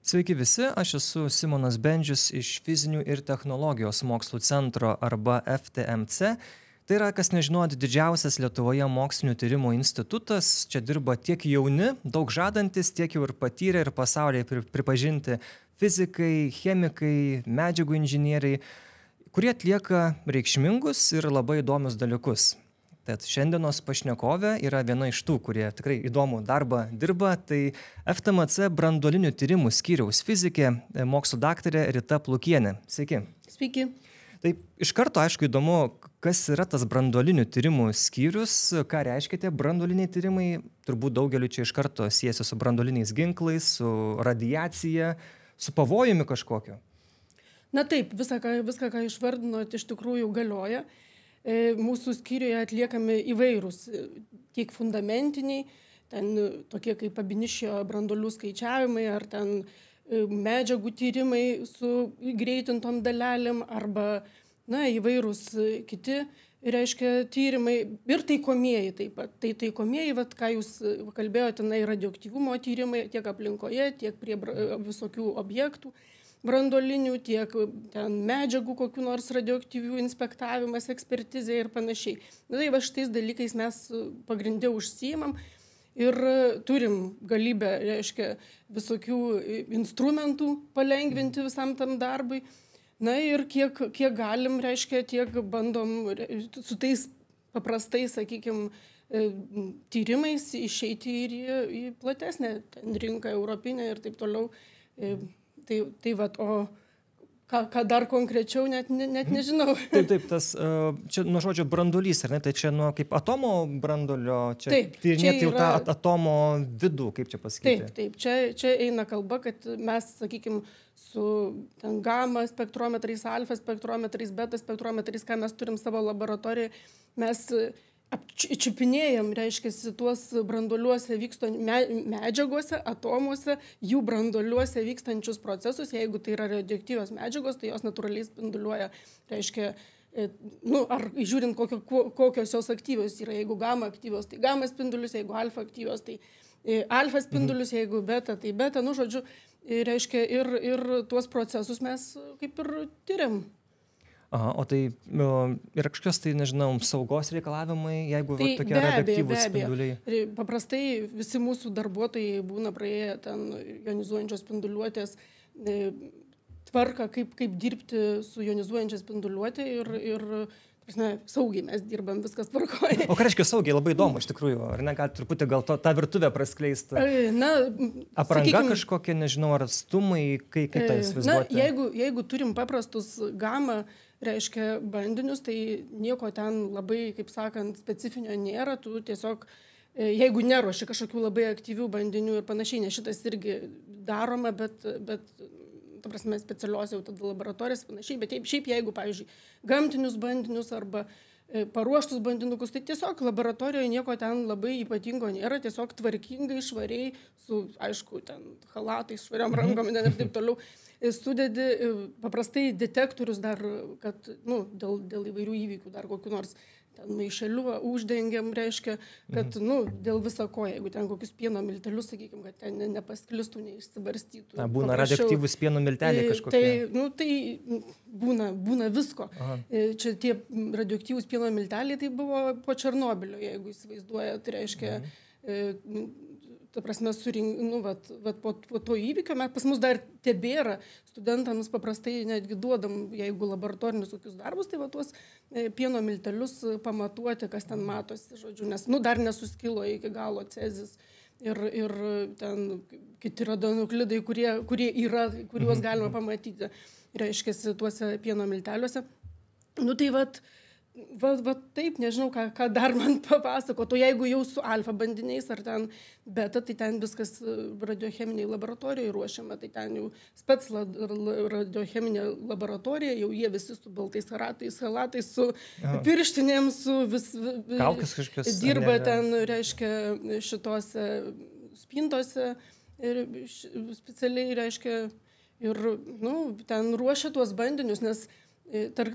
Sveiki visi, aš esu Simonas Bendžius iš Fizinių ir technologijos mokslų centro arba FTMC. Tai yra, kas nežinot, didžiausias Lietuvoje mokslinių tyrimų institutas. Čia dirba tiek jauni, daug žadantis, tiek jau ir patyrę ir pasaulyje pripažinti fizikai, chemikai, medžiagų inžinieriai, kurie atlieka reikšmingus ir labai įdomius dalykus. Tad šiandienos pašnekovė yra viena iš tų, kurie tikrai įdomų darbą dirba. Tai FTMC branduolinių tyrimų skyriaus fizikė, mokslų daktarė Rita Plukienė. Sveiki. Sveiki. Taip, iš karto aišku įdomu, kas yra tas branduolinių tyrimų skyrius, ką reiškia tie branduoliniai tyrimai. Turbūt daugeliu čia iš karto siejasi su branduoliniais ginklais, su radiacija, su pavojumi kažkokiu. Na taip, viską, ką išvardinot, iš tikrųjų galioja. Mūsų skyriuje atliekami įvairūs, tiek fundamentiniai, ten tokie kaip Abinišio branduolių skaičiavimai, ar ten medžiagų tyrimai su greitintom dalelėm, arba įvairūs kiti, reiškia, tyrimai ir taikomieji taip pat. Tai taikomieji, ką jūs kalbėjote, radioaktyvumo tyrimai tiek aplinkoje, tiek prie visokių objektų branduolinių, tiek ten medžiagų kokių nors radioaktyvių inspektavimas, ekspertizė ir panašiai. Tai šitais dalykais mes pagrindė užsiimam ir turim galybę, reiškia, visokių instrumentų palengvinti visam tam darbui. Ir kiek galim, reiškia, tiek bandom su tais paprastais, sakykime, tyrimais išeiti ir į platesnę rinką, europinę ir taip toliau. Tai o ką dar konkrečiau, net nežinau. Taip, tas, čia nuo žodžio branduolys, ar ne? Tai čia nuo kaip atomo branduolio, čia tyrinėti jau tą atomo vidų, kaip čia pasakyti? Taip, čia eina kalba, kad mes, sakykime, su gamma spektrometrais, alfa spektrometrais, beta spektrometrais, ką mes turim savo laboratorijoje, mes apčiupinėjam, reiškia, tuos branduoliuose medžiagose, atomuose, jų branduoliuose vykstančius procesus. Jeigu tai yra radioaktyvios medžiagos, tai jos natūraliai spinduliuoja, reiškia, ar žiūrint kokios jos aktyvios yra. Jeigu gamma aktyvios, tai gamma spindulius, jeigu alfa aktyvios, tai alfa spindulius, jeigu beta, tai beta. Žodžiu, reiškia, ir tuos procesus mes kaip ir tyriam. Aha, o tai yra kažkas, tai nežinau, saugos reikalavimai, jeigu tokie radioaktyvūs spinduliai? Paprastai visi mūsų darbuotojai būna praėję ten jonizuojančios spinduliuotės tvarką, kaip dirbti su jonizuojančia spinduliuotė ir saugiai mes dirbam, viskas tvarkoja. O ką reiškia saugiai? Labai įdomu, iš tikrųjų. Ar negali truputį gal tą virtuvę praskleisti? Apranga kažkokia, nežinau, ar atstumai, kaip tai įsivaizduoti? Jeigu turim paprastus gamma, reiškia, bandinius, tai nieko ten labai, kaip sakant, specifinio nėra. Tu tiesiog, jeigu neruoši kažkokių labai aktyvių bandinių ir panašiai, nes šitas irgi daroma, bet ta prasme, specialios jau tada laboratorijas panašiai, bet šiaip jeigu, pavyzdžiui, gamtinius bandinius arba paruoštus bandinukus, tai tiesiog laboratorijoje nieko ten labai ypatingo nėra, tiesiog tvarkingai, švariai, su, aišku, ten halatais, švariam rankom ir taip toliau, sudedi paprastai detektorius dar, kad, dėl įvairių įvykių dar kokių nors ten maišelių uždengiam, reiškia, kad, dėl viso ko, jeigu ten kokius pieno miltelius, sakykime, kad ten nepasklistų, neišsibarstytų. Būna radioaktyvūs pieno milteliai kažkokie. Tai būna visko. Aha. Čia tie radioaktyvūs pieno milteliai, tai buvo po Černobylio, jeigu įsivaizduoja, tai reiškia, ta prasme, po to įvykio, pas mus dar tebėra, studentams paprastai netgi duodam, jeigu laboratorinius tokius darbus, tai tuos pieno miltelius pamatuoti, kas ten matosi, žodžiu, nes dar nesuskilo iki galo cezis ir ten kiti radionuklidai, kuriuos galima pamatyti, reiškia, tuose pieno milteliuose. Tai taip, nežinau, ką dar man papasakot. O jeigu jau su alfa bandiniais ar ten beta, tai ten viskas radiocheminiai laboratorijoje ruošiama. Tai ten jau spec radiocheminė laboratorija, jau jie visi su baltais halatais, su pirštinėm, su kaukės kažkas. Dirba ten, reiškia, šitose spintose ir specialiai, reiškia, ir ten ruošia tuos bandinius, nes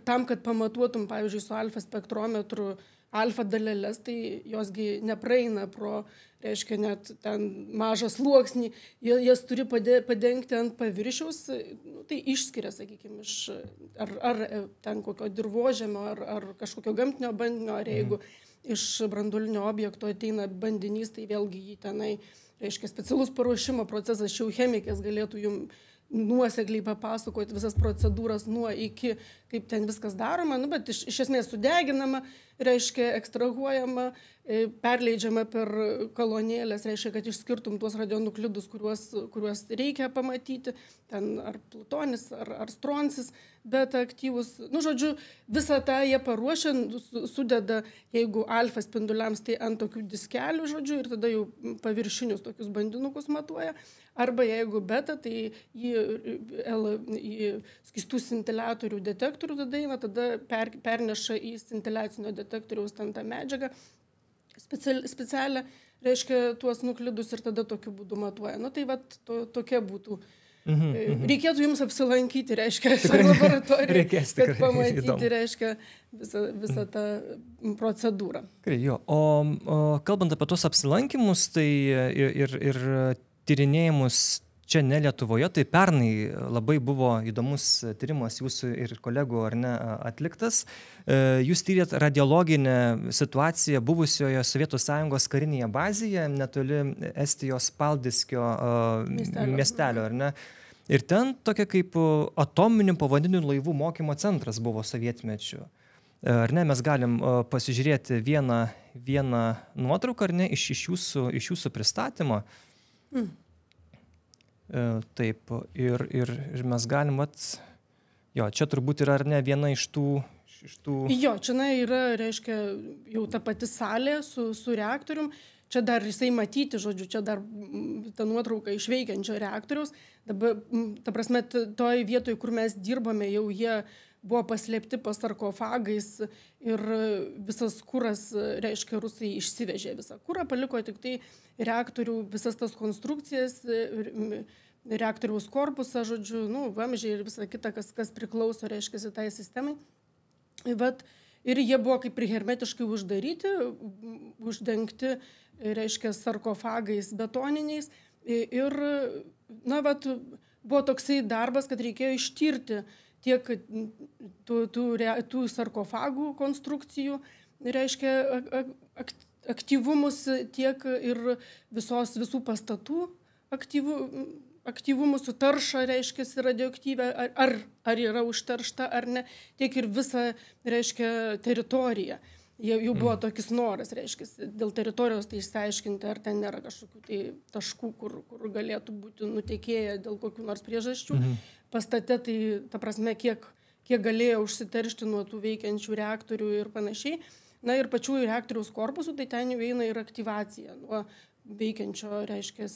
tam, kad pamatuotum, pavyzdžiui, su alfa spektrometru alfa daleles, tai josgi nepraeina pro, reiškia, net ten mažą sluoksnį, jas turi padengti ant paviršiaus, tai išskiria, sakykime, ar ten kokio dirvožemio, ar kažkokio gamtinio bandinio, ar jeigu iš branduolinio objekto ateina bandinys, tai vėlgi jį tenai, reiškia, specialus paruošimo procesas, čia jau chemikės galėtų jums nuosekliai papasakoti visas procedūras nuo iki, kaip ten viskas daroma, bet iš esmės sudeginama, reiškia, ekstrahuojama, perleidžiama per kolonėlės, reiškia, kad išskirtum tuos radionuklidus, kuriuos reikia pamatyti, ten ar plutonis, ar stroncis, bet aktyvus, žodžiu, visą tą jie paruošia, sudeda, jeigu alfa spinduliams, tai ant tokių diskelių, žodžiu, ir tada jau paviršinius tokius bandinukus matuoja, arba jeigu beta, tai į skystų scintiliatorių detektorių tada perneša į scintiliacinio detektoriaus ten tą medžiagą specialią, reiškia, tuos nuklidus ir tada tokiu būdu matuoja. Tai tokia būtų. Reikėtų jums apsilankyti, reiškia, laboratoriją, kad pamatyti, reiškia, visą tą procedūrą. O kalbant apie tos apsilankimus, tai ir tyrinėjimus čia ne Lietuvoje, tai pernai labai buvo įdomus tyrimas jūsų ir kolegų, ar ne, atliktas. Jūs tyrėt radiologinę situaciją buvusioje Sovietų Sąjungos karinėje bazėje, netoli Estijos Paldiskio miestelio, ar ne? Ir ten tokia kaip atominių povandeninių laivų mokymo centras buvo sovietmečiu. Ar ne, mes galim pasižiūrėti vieną nuotrauką, ar ne, iš jūsų pristatymo. Taip, ir mes galim, čia turbūt yra, ar ne, viena iš tų... Jo, čia yra, reiškia, jau ta pati salė su reaktorium, čia dar jisai matyti, žodžiu, čia dar ta nuotrauka iš veikiančio reaktoriaus, dabar, ta prasme, toj vietoj, kur mes dirbame, jau jie buvo paslėpti po sarkofagais ir visas kuras, reiškia, rusai išsivežė visą kurą, paliko tik tai reaktorių, visas tas konstrukcijas, reaktoriaus korpusą, žodžiu, vamzdžiai ir visa kita, kas priklauso, reiškia, tai sistemai. Ir jie buvo kaip ir hermetiškai uždaryti, uždengti, reiškia, sarkofagais betoniniais. Ir, buvo toksai darbas, kad reikėjo ištirti tiek tų sarkofagų konstrukcijų, reiškia, aktyvumus, tiek ir visų pastatų aktyvumus su tarša, reiškia, radioaktyvę, ar yra užteršta, ar ne, tiek ir visą, reiškia, teritoriją. Jau buvo tokis noras, reiškia, dėl teritorijos tai išsiaiškinti, ar ten nėra kažkokių tai taškų, kur galėtų būti nutekėję dėl kokių nors priežasčių. Pastate tai, ta prasme, kiek galėjo užsiteršti nuo tų veikiančių reaktorių ir panašiai. Ir pačių reaktoriaus korpusų, tai ten jau eina ir aktyvacija nuo veikiančio, reiškia,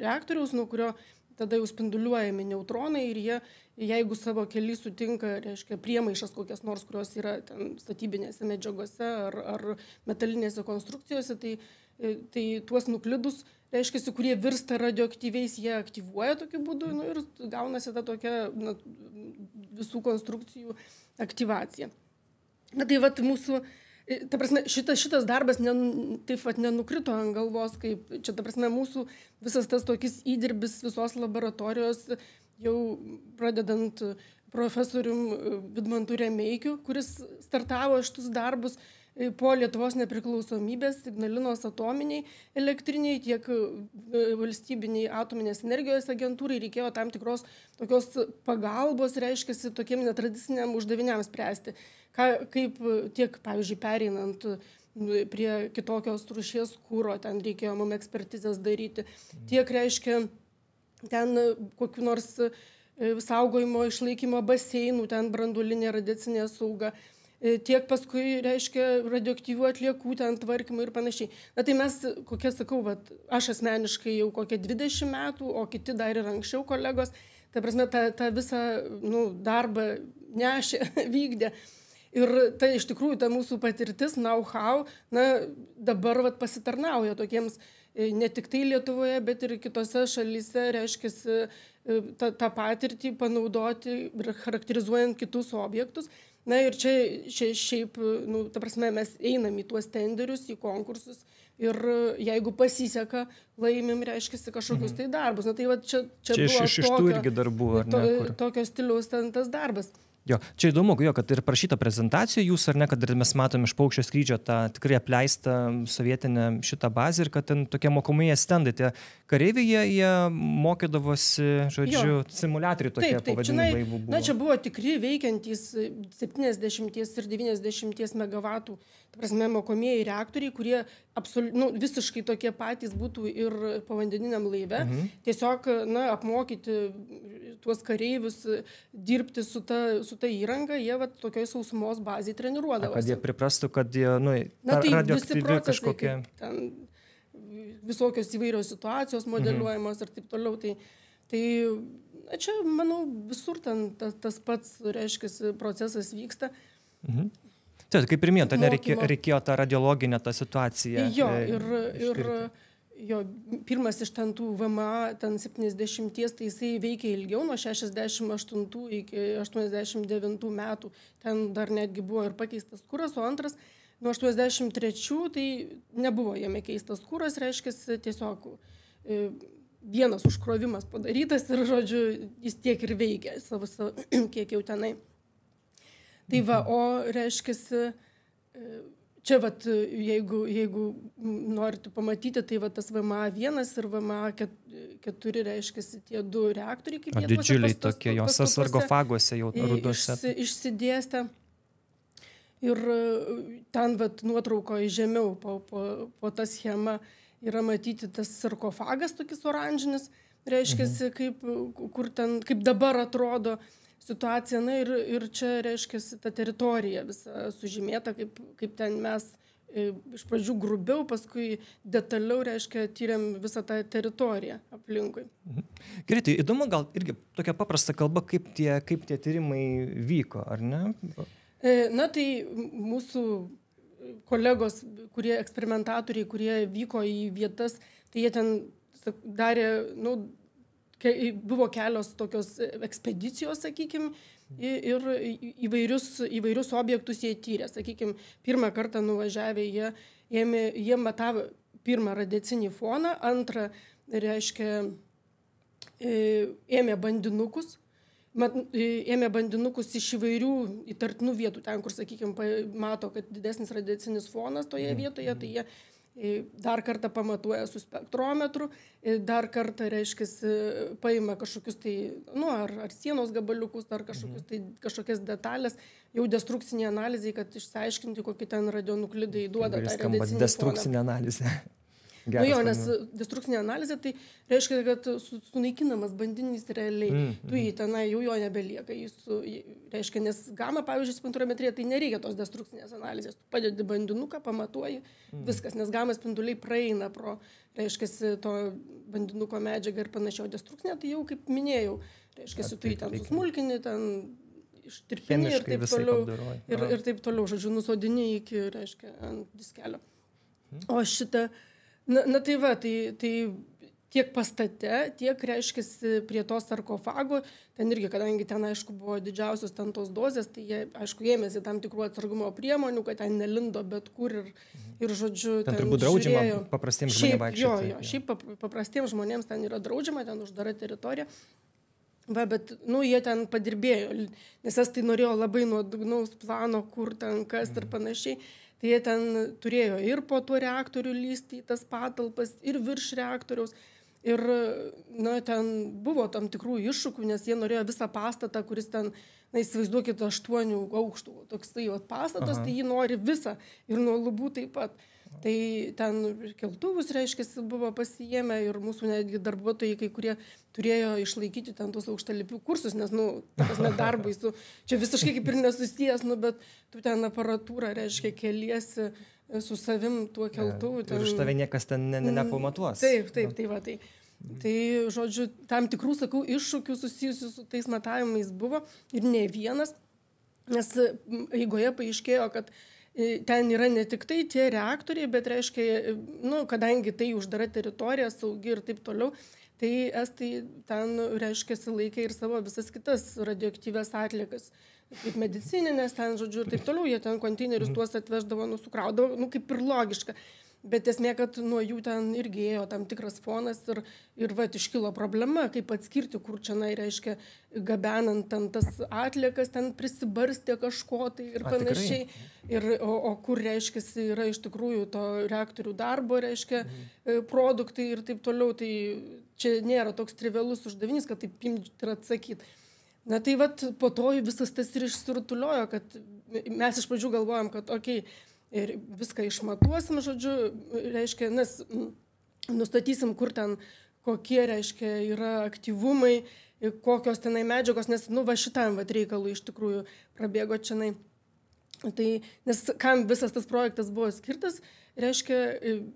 reaktoriaus, nuo kurio tada jau spinduliuojami neutronai ir jie, jeigu savo kely sutinka, reiškia, priemaišas kokias nors, kurios yra ten statybinėse medžiagose ar metalinėse konstrukcijose, tai tuos nuklidus, reiškia, kurie virsta radioaktyviais, jie aktyvuoja tokiu būdu ir gaunasi ta tokia visų konstrukcijų aktyvacija. Tai mūsų, ta prasme, šitas darbas taip nenukrito ant galvos, kaip čia, ta prasme, mūsų visas tas tokis įdirbis visos laboratorijos, jau pradedant profesorium Vidmantu Remeikiu, kuris startavo šitus darbus po Lietuvos nepriklausomybės Ignalinos atominiai elektriniai, tiek valstybiniai atominės energijos agentūrai reikėjo tam tikros tokios pagalbos, reiškiasi, tokiem netradiciniam uždaviniams spręsti. Kaip tiek, pavyzdžiui, pereinant prie kitokios rūšies kuro, ten reikėjo mums ekspertizės daryti, tiek, reiškia, ten kokių nors saugojimo išlaikymo baseinų, ten branduolinė radiacinė sauga, tiek paskui, reiškia, radioaktyvių atliekų ten tvarkymų ir panašiai. Tai mes, sakau, aš asmeniškai jau kokie 20 metų, o kiti dar ir anksčiau kolegos, ta prasme, tą visą darbą nešė, vykdė. Ir tai iš tikrųjų ta mūsų patirtis, know-how, dabar pasitarnauja tokiems ne tik tai Lietuvoje, bet ir kitose šalyse, reiškia, tą patirtį panaudoti ir charakterizuojant kitus objektus. Na ir čia šiaip, ta prasme, mes einam į tuos tenderius, į konkursus ir jeigu pasiseka, laimim, reiškia, kažkokius tai darbus. Na tai va, čia buvo iš tų irgi darbų, ar ne? Tokio stiliaus ten tas darbas. Jo, čia įdomu, kad ir prašyta prezentacija jūs, ar ne, kad ir mes matom iš Paukščio skrydžio tą tikrai apleistą sovietinę šitą bazę ir kad ten tokie mokomieji stendai, tie kareiviai, jie mokydavosi, žodžiu, simuliatoriai tokie pavadinimai laivų buvo. Na, čia buvo tikri veikiantys 70 ir 90 megavatų, ta prasme, mokomieji reaktoriai, kurie visiškai tokie patys būtų ir povandeniniam laive. Tiesiog, apmokyti tuos kareivius dirbti su ta įranga, jie tokioj sausumos bazėje treniruodavosi. Kad jie priprastų, kad jie, radioaktyvi kažkokie... Visokios įvairios situacijos modeliuojamos ir taip toliau. Tai čia, manau, visur tas pats, reiškia, procesas vyksta. Tai kaip ir minėta, reikėjo tą radiologinę tą situaciją. Jo, ir pirmas iš ten tų VMA, ten 70, tai jisai veikė ilgiau, nuo 68 iki 89 metų. Ten dar netgi buvo ir pakeistas kuras, o antras nuo 83 tai nebuvo jame keistas kuras, reiškia, tiesiog vienas užkrovimas padarytas ir, žodžiu, jis tiek ir veikia savo kiek jau tenai. Tai va, o reiškia, čia, jeigu norite pamatyti, tai tas VMA1 ir VMA4, reiškia, tie du reaktoriai, kaip jie didžiuliai tokie, jos sarkofaguose jau ruduose išsidėstę. Ir ten nuotraukoje žemiau po tą schemą yra matyti tas sarkofagas, tokis oranžinis, reiškia, kaip dabar atrodo situacija. Na ir čia, reiškia, ta teritorija visa sužymėta, kaip ten mes iš pradžių grubiau, paskui detaliau, reiškia, tyrėm visą tą teritoriją aplinkui. Gerai, tai įdomu gal irgi tokia paprasta kalba, kaip tie tyrimai vyko, ar ne? Na tai mūsų kolegos, eksperimentatoriai, kurie vyko į vietas, tai jie ten darė, buvo kelios tokios ekspedicijos, sakykime, ir įvairius objektus jie tyrė. Sakykime, pirmą kartą nuvažiavę jie matavo pirmą radiacinį foną, antrą, reiškia, ėmė bandinukus. Ėmė bandinukus iš įvairių įtartinų vietų, ten, kur, sakykime, mato, kad didesnis radiacinis fonas toje vietoje, tai jie dar kartą pamatuoja su spektrometru, dar kartą, reiškia, paima kažkokius tai, ar sienos gabaliukus, ar kažkokias detalės, jau destrukcinė analizė, kad išsiaiškinti, kokį ten radionuklidai duoda tą radiacinį foną. Destrukcinė analizė. Nes destrukcinė analizė, tai reiškia, kad sunaikinamas bandinis realiai. Tu jį tenai jau jo nebelieka. Reiškia, nes gamma, pavyzdžiui, spintrometrija, tai nereikia tos destrukcinės analizės. Tu padedi bandinuką, pamatuoji, viskas, nes gamma spinduliai praeina pro, reiškia, to bandinuko medžiagą ir panašiau. Destrukcinė, tai jau, kaip minėjau, reiškia, tu jį ten susmulkini, ten ištirpini ir taip toliau. Ir taip toliau, žodžiu, nusodini iki, reiškia, ant diskelio. O šitą tai va, tai tiek pastate, tiek, reiškia, prie to sarkofago, ten irgi, kadangi ten, aišku, buvo didžiausios ten tos dozės, tai jie, aišku, ėmėsi tam tikrų atsargumo priemonių, kad ten nelindo bet kur ir žodžiu, ten turbūt draudžiama paprastiems žmonėms vaikščioti. Šiaip paprastiems žmonėms ten yra draudžiama, ten uždara teritorija. Va, bet, jie ten padirbėjo, nes estai norėjo labai nuodugnaus plano, kur ten kas ir panašiai. Tai jie ten turėjo ir po tuo reaktorių lysti į tas patalpas, ir virš reaktoriaus. Ir, ten buvo tam tikrų iššūkių, nes jie norėjo visą pastatą, kuris ten, įsivaizduokit, 8 aukštų. Toks pastatas, tai jį nori visą ir nuo lubų taip pat. Tai ten keltuvus, reiškia, buvo pasiėmę ir mūsų netgi darbuotojai, kai kurie turėjo išlaikyti ten tos aukštalipių kursus, nes, darbai čia visiškai kaip ir nesusijęs, bet tu ten aparatūrą, reiškia, keliesi su savim tuo keltuvu. Ir už tave niekas ten nepamatuos. Taip, tai va, tai. Tai, žodžiu, tam tikrų, sakau, iššūkių susijusių su tais matavimais buvo ir ne vienas, nes eigoje paaiškėjo, kad ten yra ne tik tai tie reaktoriai, bet reiškia, nu, kadangi tai uždara teritorija, saugi ir taip toliau, tai estai ten, reiškia, laikė ir savo visas kitas radioaktyvias atliekas, kaip medicininės ten, žodžiu, ir taip toliau, jie ten konteinerius tuos atveždavo, nusukraudavo, nu, kaip ir logiška. Bet esmė, kad nuo jų ten irgi ėjo tam tikras fonas ir vat iškilo problema, kaip atskirti, kur čia, reiškia, gabenant ten tas atliekas, ten prisibarstė kažko tai ir panašiai. O kur, reiškia, yra iš tikrųjų to reaktorių darbo, reiškia, produktai ir taip toliau. Tai čia nėra toks trivialus uždavinys, kad taip imti ir atsakyti. Na tai vat po to visas tas ir išsirutuliojo, kad mes iš pradžių galvojom, kad okei, ir viską išmatuosim, žodžiu, reiškia, nes nustatysim, kur ten, kokie, reiškia, yra aktyvumai, kokios tenai medžiagos, nes, nu, va šitam va reikalui iš tikrųjų prabėgo čianai. Tai, nes kam visas tas projektas buvo skirtas, reiškia,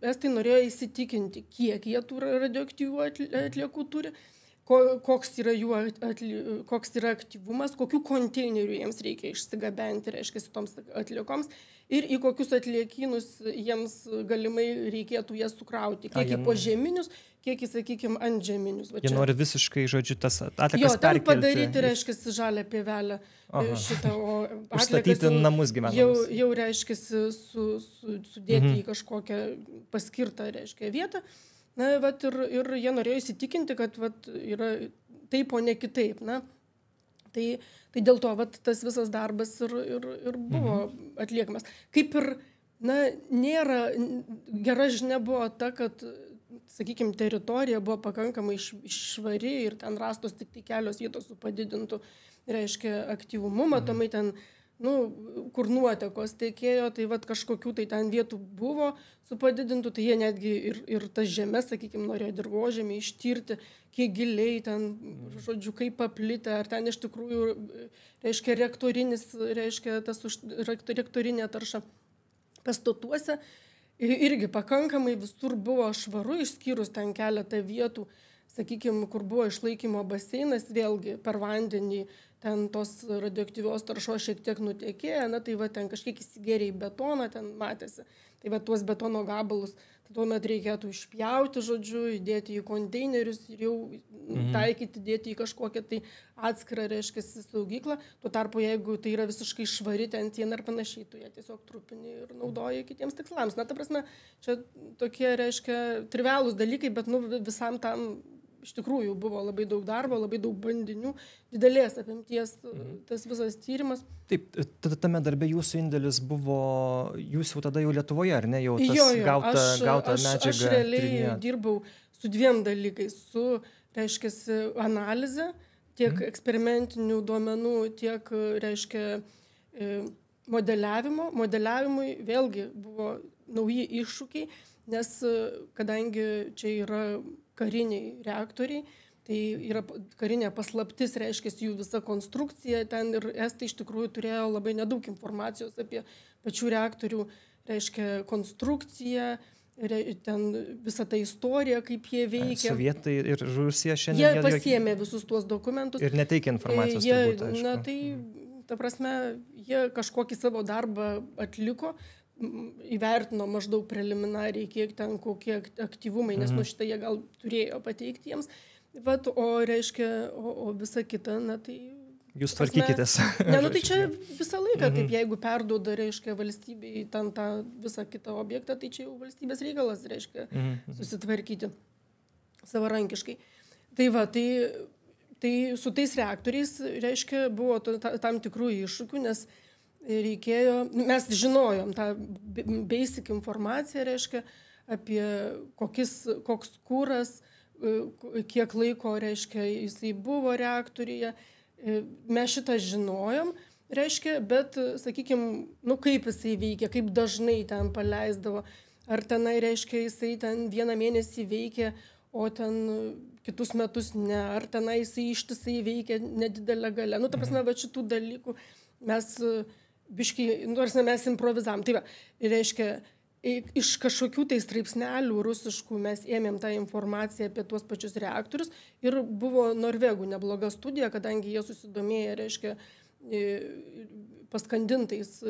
estai norėjo įsitikinti, kiek jie tų radioaktyvių atliekų turi, koks yra jų koks yra aktyvumas, kokių konteinerių jiems reikia išsigabenti, reiškia, toms atliekoms ir į kokius atliekynus jiems galimai reikėtų jas sukrauti, kiek į požeminius, kiek į, sakykime, antžeminius. Jie nori visiškai, žodžiu, tas atliekas perkelti. Jo, ten padaryti, reiškia, žalią pievelę šitą, o užstatyti namus gyvenamus. Jau reiškia, sudėti į kažkokią paskirtą, reiškia, vietą. Na, vat, ir jie norėjo įsitikinti, kad vat, yra taip, o ne kitaip. Na. Tai dėl to vat, tas visas darbas ir buvo atliekamas. Kaip ir, na, nėra, gera žinia buvo ta, kad, sakykime, teritorija buvo pakankamai švari ir ten rastos tik tai kelios vietos su padidintu, reiškia, aktyvumu, matomai ten, nu, kur nuotekos tekėjo, tai vat kažkokių tai ten vietų buvo su padidintu, tai jie netgi ir tas žemės, sakykime, norėjo dirvožemį ištirti, kiek giliai ten, žodžiu, kaip paplitę, ar ten iš tikrųjų, reiškia, reaktorinė tarša pastatuose. Irgi pakankamai visur buvo švaru, išskyrus ten keletą vietų, sakykime, kur buvo išlaikymo baseinas, vėlgi per vandenį, ten tos radioaktyvios taršos šiek tiek nutekėjo, na tai va ten kažkiek įsigėrė į betoną, ten matėsi. Tai va tuos betono gabalus, tai tuomet reikėtų išpjauti, žodžiu, įdėti į konteinerius ir jau taikyti, dėti į kažkokią tai atskirą, reiškia, saugyklą. Tuo tarpu, jeigu tai yra visiškai švari ten siena ar panašiai, tu ją tiesiog trupini ir naudoji kitiems tikslams. Na, ta prasme, čia tokie, reiškia, trivialūs dalykai, bet nu, visam tam iš tikrųjų buvo labai daug darbo, labai daug bandinių, didelės apimties tas visas tyrimas. Taip, tame darbe jūsų indėlis buvo, jūs jau tada jau Lietuvoje, ar ne, jau tas gauta medžiaga? Aš realiai dirbau su dviem dalykais, su, reiškia, analize, tiek eksperimentinių duomenų, tiek, reiškia, modeliavimo. Modeliavimui vėlgi buvo nauji iššūkiai, nes kadangi čia yra kariniai reaktoriai, tai yra karinė paslaptis, reiškia, jų visa konstrukcija ten ir estai iš tikrųjų turėjo labai nedaug informacijos apie pačių reaktorių, reiškia, konstrukciją, ten visą tą istoriją, kaip jie veikia. Sovietai ir Rusija šiandien... Jie pasiėmė visus tuos dokumentus. Ir neteikia informacijos turbūt, aišku. Na tai, ta prasme, jie kažkokį savo darbą atliko, įvertino maždaug preliminariai, kiek ten kokie aktyvumai, nes nu šitą jie gal turėjo pateikti jiems. Vat, o reiškia, o visa kita, na tai... Jūs tvarkykitės. Ne, nu tai čia visą laiką, taip, jeigu perduoda, reiškia, valstybei ten tą visą kitą objektą, tai čia jau valstybės reikalas, reiškia, susitvarkyti savarankiškai. Tai va, tai su tais reaktoriais, reiškia, buvo tam tikrų iššūkių, nes reikėjo, mes žinojom tą basic informaciją, reiškia, apie koks kūras, kiek laiko, reiškia, jisai buvo reaktoriuje. Mes šitą žinojom, reiškia, bet, sakykime, nu kaip jisai veikia, kaip dažnai ten paleisdavo. Ar tenai, reiškia, jisai ten vieną mėnesį veikia, o ten kitus metus ne. Ar tenai jisai ištisai veikia nedidelę galę. Nu, ta prasme, va šitų dalykų mes... biškai, nors mes improvizavom. Tai va, reiškia, iš kažkokių tai straipsnelių rusiškų mes ėmėm tą informaciją apie tuos pačius reaktorius ir buvo norvegų nebloga studija, kadangi jie susidomėję, reiškia, paskandintais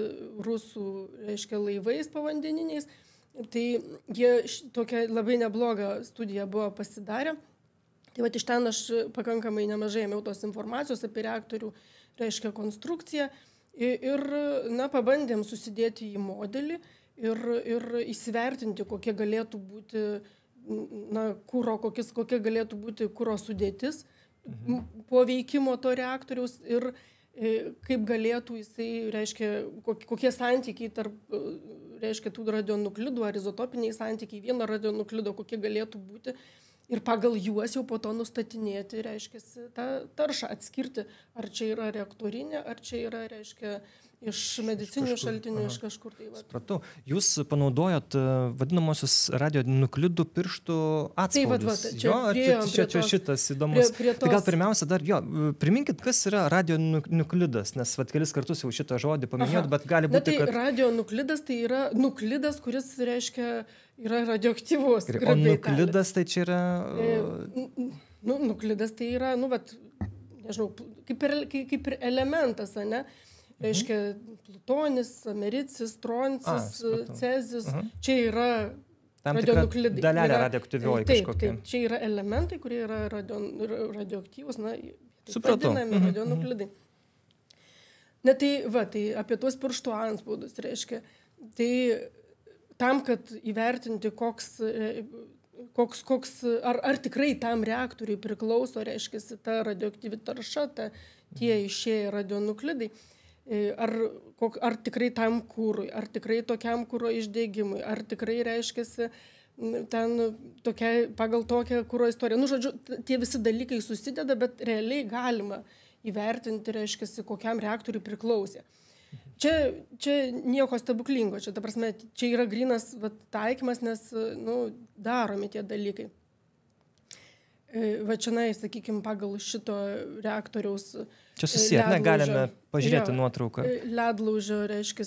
rusų, reiškia, laivais povandeniniais. Tai jie tokią labai neblogą studiją buvo pasidarę. Tai va iš ten aš pakankamai nemažai ėmiau tos informacijos apie reaktorių, reiškia, konstrukciją ir pabandėm susidėti į modelį ir įsivertinti, kokie galėtų būti kuro, kokia galėtų būti kuro sudėtis po veikimo to reaktoriaus ir kaip galėtų jisai, reiškia, kokie santykiai tarp, reiškia, tų radionuklidų ar izotopiniai santykiai vieno radionuklido, kokie galėtų būti ir pagal juos jau po to nustatinėti, reiškia, tą taršą, atskirti, ar čia yra reaktorinė, ar čia yra, reiškia, iš medicininių šaltinių, iš kažkur. Tai supratau. Jūs panaudojot vadinamosius radionuklidų pirštų atspaudus. Čia šitas įdomus. Tai gal pirmiausia dar, priminkit, kas yra radionuklidas, nes kelis kartus jau šitą žodį paminėjot, bet gali būti, kad... Radionuklidas tai yra nuklidas, kuris, reiškia, yra radioaktyvus. O nuklidas tai čia yra... Nuklidas tai yra, nežinau, kaip ir elementas, ne? Reiškia, plutonis, americis, stroncis, cezis. Čia yra radionuklidai. Dalelė radioaktyvioji kažkokia. Taip, čia yra elementai, kurie yra radioaktyvūs, supratau. Radionuklidai. Tai apie tuos pirštų antspaudus, reiškia. Tai tam, kad įvertinti, ar tikrai tam reaktoriui priklauso, reiškia, ta radioaktyvi tarša, tie išėję radionuklidai, ar tikrai tam kūrui, ar tikrai tokiam kūro išdegimui, ar tikrai, reiškia, ten pagal tokią kūro istoriją. Žodžiu, tie visi dalykai susideda, bet realiai galima įvertinti, reiškia, kokiam reaktoriui priklausė. Čia nieko stebuklingo, čia, ta prasme, čia yra grynas taikymas, nes daromi tie dalykai. Čia, sakykime, pagal šito reaktoriaus čia susiję, galime pažiūrėti nuotrauką. Ledlaužio, reiškia,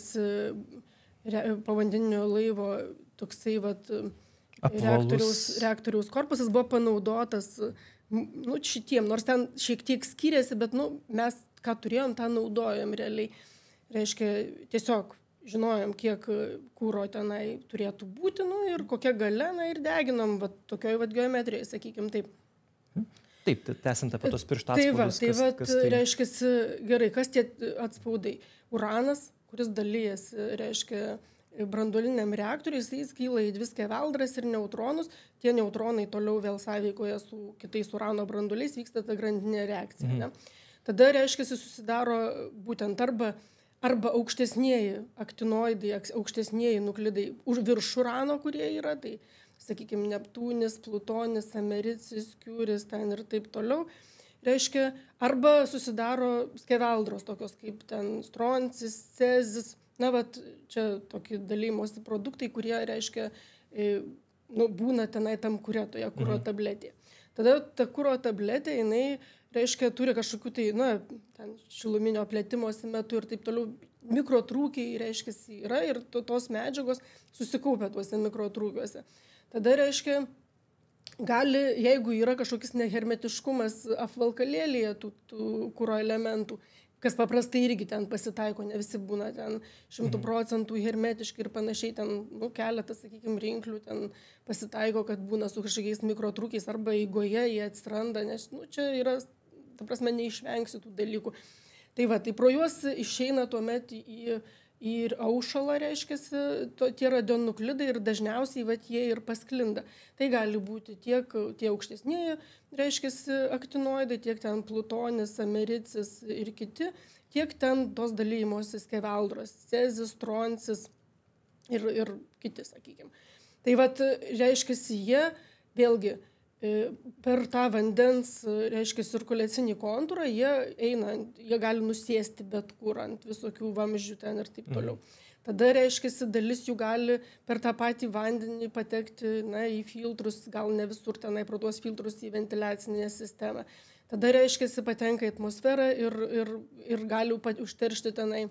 povandeninio laivo toksai reaktoriaus korpusas buvo panaudotas šitiem, nors ten šiek tiek skiriasi, bet mes ką turėjom, tą naudojom realiai. Reiškia, tiesiog žinojom, kiek kūro tenai turėtų būti, ir kokia galia, ir deginom, tokioj geometrijoje, sakykime, taip. Taip, tęsiant apie tos pirštų atspaudus. Tai reiškia, gerai, kas tie atspaudai? Uranas, kuris dalyjasi, reiškia, branduoliniam reaktoriui, jis kyla į dvi skeveldras ir neutronus, tie neutronai toliau vėl sąveikoje su kitais urano branduoliais, vyksta ta grandinė reakcija. Ne? Tada, reiškia, susidaro būtent arba aukštesnieji aktinoidai, aukštesnieji nuklidai už virš urano, kurie yra, tai, sakykime, Neptūnis, Plutonis, Americis, Kiuris, ten ir taip toliau. Reiškia, arba susidaro skeveldros, tokios kaip ten stroncis, cezis, čia tokie dalymosi produktai, kurie, reiškia, būna tenai tam kūre, toje kūro tabletėje. Tada ta kūro tabletė, jinai, reiškia, turi kažkokių ten šiluminio plėtimosi metu ir taip toliau. Mikrotrūkiai, reiškia, yra ir tos medžiagos susikaupia tuose mikrotrūkiuose. Tada, reiškia, gali, jeigu yra kažkokis nehermetiškumas apvalkalėlėje tų kuro elementų, kas paprastai irgi ten pasitaiko, ne visi būna ten 100% hermetiški ir panašiai, ten keletas, sakykime, rinklių ten pasitaiko, kad būna su kažkokiais mikrotrūkiais arba eigoje jie atsiranda, nes čia yra, ta prasme, neišvengsi tų dalykų. Tai pro juos išeina tuomet į aušalą, reiškia, tie radionuklidai ir dažniausiai jie ir pasklinda. Tai gali būti tiek tie aukštesnieji, reiškia, aktinoidai, tiek ten plutonis, americis ir kiti, tiek ten tos dalymosi skeveldros, cezis, stroncis ir kiti, sakykime. Tai reiškia, jie vėlgi per tą vandens, reiškia, cirkuliacinį kontūrą, jie gali nusėsti bet kur ant visokių vamzdžių ten ir taip toliau. Tada, reiškia, dalis jų gali per tą patį vandenį patekti į filtrus, gal ne visur tenai pro tuos filtrus į ventiliacinę sistemą. Tada, reiškia, patenka į atmosferą ir gali užteršti tenai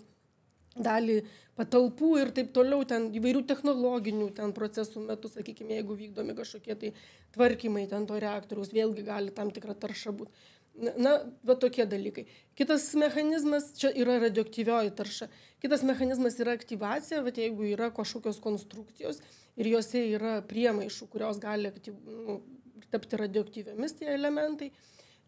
dalį patalpų ir taip toliau, ten įvairių technologinių ten procesų metu, sakykime, jeigu vykdomi kažkokie tai tvarkymai ten to reaktoriaus, vėlgi gali tam tikra tarša būti. va tokie dalykai. Kitas mechanizmas, čia yra radioaktyvioji tarša. Kitas mechanizmas yra aktyvacija, va jeigu yra kažkokios konstrukcijos ir juose yra priemaišų, kurios gali tapti radioaktyviomis tie elementai,